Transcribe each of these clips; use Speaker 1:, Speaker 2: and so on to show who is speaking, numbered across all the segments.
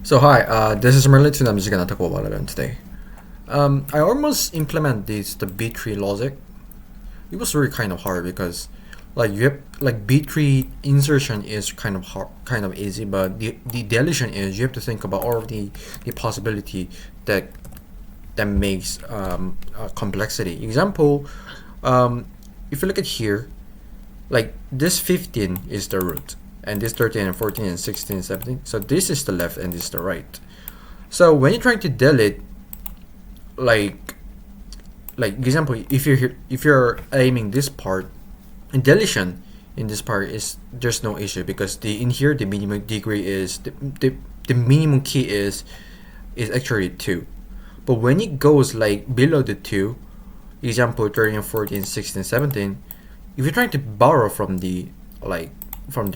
Speaker 1: So hi, this is Merlin, and I'm just gonna talk about Valorant today. I almost implement the B3 logic. It was really kind of hard because, like you have like B3 insertion is kind of hard, kind of easy, but the deletion is you have to think about all of the possibility that makes complexity. Example, if you look at here, like this 15 is the root, and this 13 and 14 and 16 and 17. So this is the left and this is the right. So when you're trying to delete, like example, if you're aiming this part, and deletion in this part is there's no issue because in here the minimum degree is the minimum key is actually 2. But when it goes like below the 2, example 13, 14, 16, 17, if you're trying to borrow from the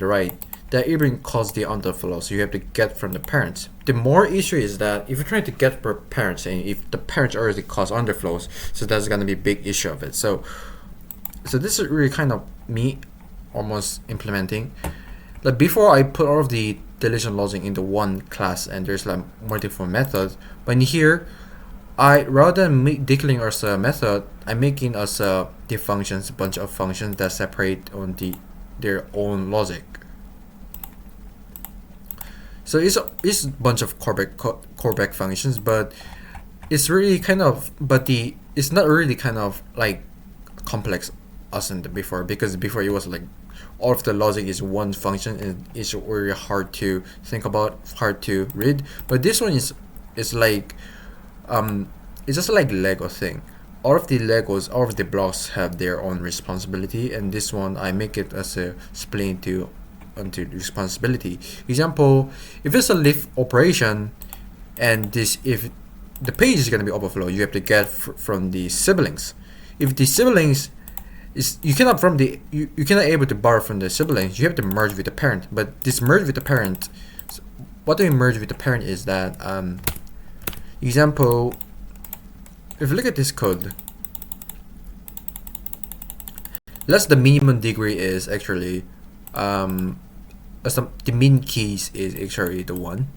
Speaker 1: right, that even cause the underflow, so you have to get from the parents. The more issue is that if you're trying to get per parents, and if the parents already cause underflows, so that's gonna be a big issue of it. So this is really kind of me almost implementing. Like before, I put all of the deletion logic into one class, and there's like multiple methods. But in here, I rather than declaring as a method, I'm making as the functions, a bunch of functions that separate on their own logic. So it's a bunch of callback functions, but it's really kind of it's not really kind of like complex as in before, because before it was like all of the logic is one function and it's really hard to think about, hard to read. But this one is like it's just like Lego thing. All of the Legos, all of the blocks have their own responsibility, and this one I make it as a split onto responsibility. Example, if it's a lift operation, and if the page is going to be overflow, you have to get from the siblings. If the siblings you cannot you cannot able to borrow from the siblings, you have to merge with the parent. But this merge with the parent, what do we merge with the parent is that example, if you look at this code, let's the minimum degree is actually the min keys is actually the 1.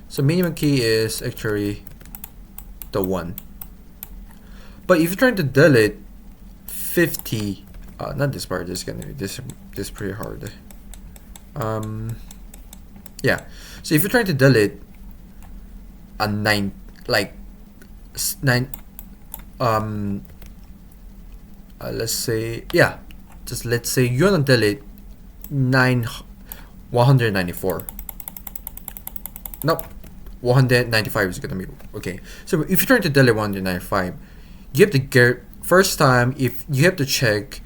Speaker 1: So minimum key is actually the 1. But if you're trying to delete 50, not this part, this is gonna be this pretty hard. Yeah. So if you're trying to delete a 9, like 9, let's say, yeah, just let's say you want to delete 194. Nope, 195 is gonna be okay. So if you're trying to delete 195, you have to get first time, if you have to check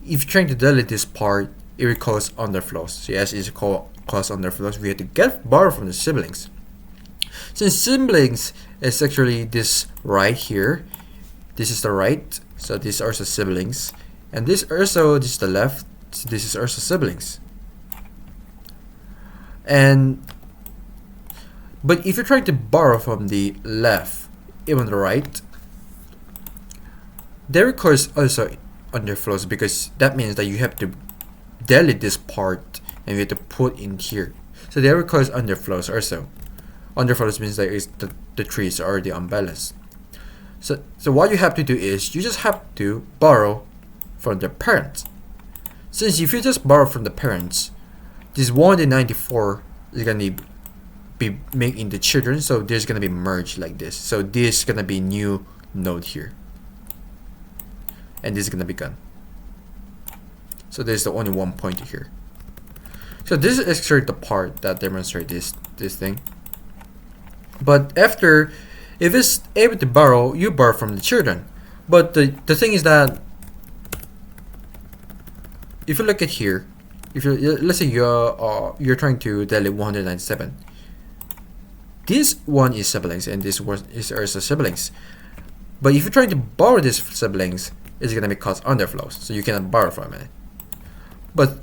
Speaker 1: if you're trying to delete this part, it will cause underflows. So yes, it's called cause underflows. We have to borrow from the siblings. Since siblings is actually this right here, this is the right, so these are also siblings, and this is the left, so this is also siblings. But if you're trying to borrow from the left, even the right, there requires also underflows, because that means that you have to delete this part and you have to put in here. So there requires underflows also. Underflows means that the trees are already unbalanced. So what you have to do is you just have to borrow from the parents. Since if you just borrow from the parents, this 194 is gonna be made into children, so there's gonna be merged like this. So this is gonna be new node here, and this is gonna be gone. So there's the only one point here. So this is actually the part that demonstrates this thing. But after, if it's able to borrow, you borrow from the children. But the thing is that if you look at here, if you let's say you're trying to delete 197, this one is siblings and this one is also siblings. But if you're trying to borrow these siblings, it's gonna be cause underflows, so you cannot borrow from it. But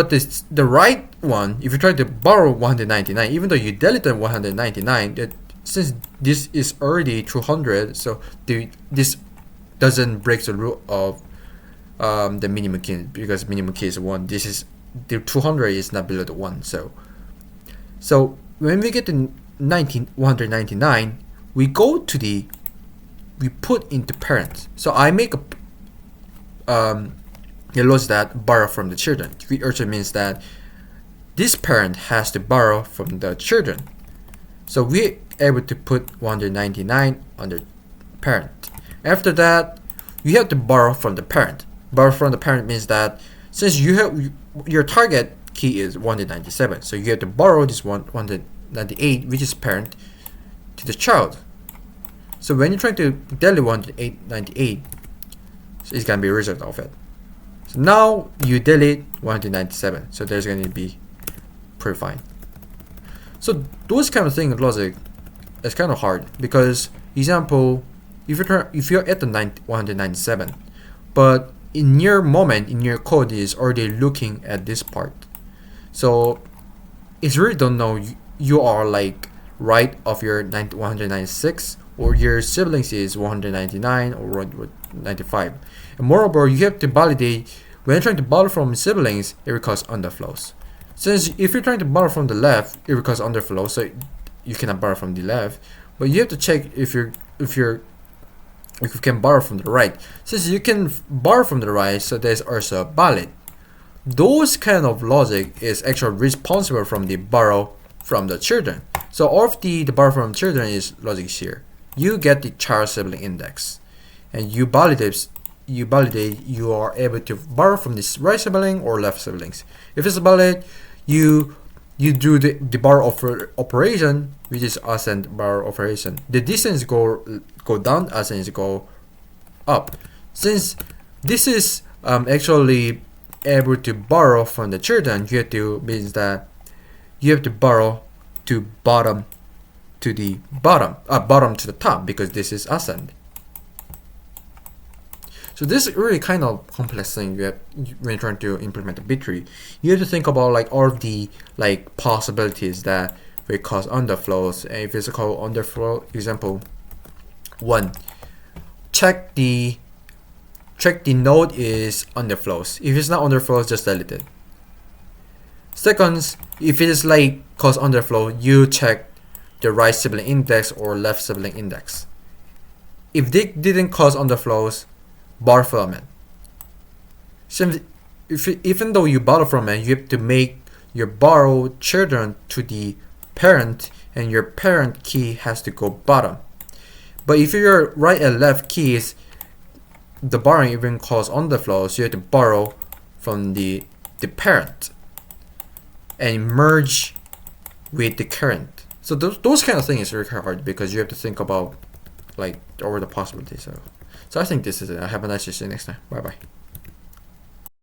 Speaker 1: the right one, if you try to borrow 199, even though you deleted 199, since this is already 200, so this doesn't break the rule of the minimum key, because minimum key is 1. This is the 200 is not below the 1. So when we get to 199, we put into parent. So I make a logic that borrow from the children, which also means that this parent has to borrow from the children. So we're able to put 199 under parent. After that, you have to borrow from the parent. Borrow from the parent means that since you have your target key is 197, so you have to borrow this 198, which is parent, to the child. So when you're trying to delete 198, so it's gonna be a result of it. So now you delete 197, so there's gonna be pretty fine. So those kind of things logic is kind of hard because, example, if you're at the 197, but in your moment in your code is already looking at this part, so it's really don't know you are like right of your 196 or your siblings is 199 or 195. And moreover, you have to validate when you're trying to borrow from siblings, it requires underflows. Since if you're trying to borrow from the left, it requires underflow, so you cannot borrow from the left. But you have to check if you can borrow from the right. Since you can borrow from the right, so there's also valid. Those kind of logic is actually responsible from the borrow from the children. So all of the borrow from children is logic here. You get the child sibling index, and you validate you are able to borrow from this right sibling or left siblings. If it's valid, you do the borrow operation, which is ascend borrow operation. The distance go down, ascend go up. Since this is actually able to borrow from the children, you have to means that you have to borrow to bottom to the bottom to the top, because this is ascend. So this is really kind of complex thing when you're trying to implement a bit tree. You have to think about like all of the like possibilities that will cause underflows. And if it's called underflow, example 1, check the node is underflows. If it's not underflows, just delete it. Second, if it is like cause underflow, you check the right sibling index or left sibling index. If they didn't cause underflows, borrow from it. Even though you borrow from it, you have to make your borrowed children to the parent, and your parent key has to go bottom. But if your right and left keys, the borrowing even cause underflows, you have to borrow from the parent and merge with the current. So those kind of things is really hard because you have to think about like over the possibilities. So I think this is it. Have a nice day. See you next time. Bye bye.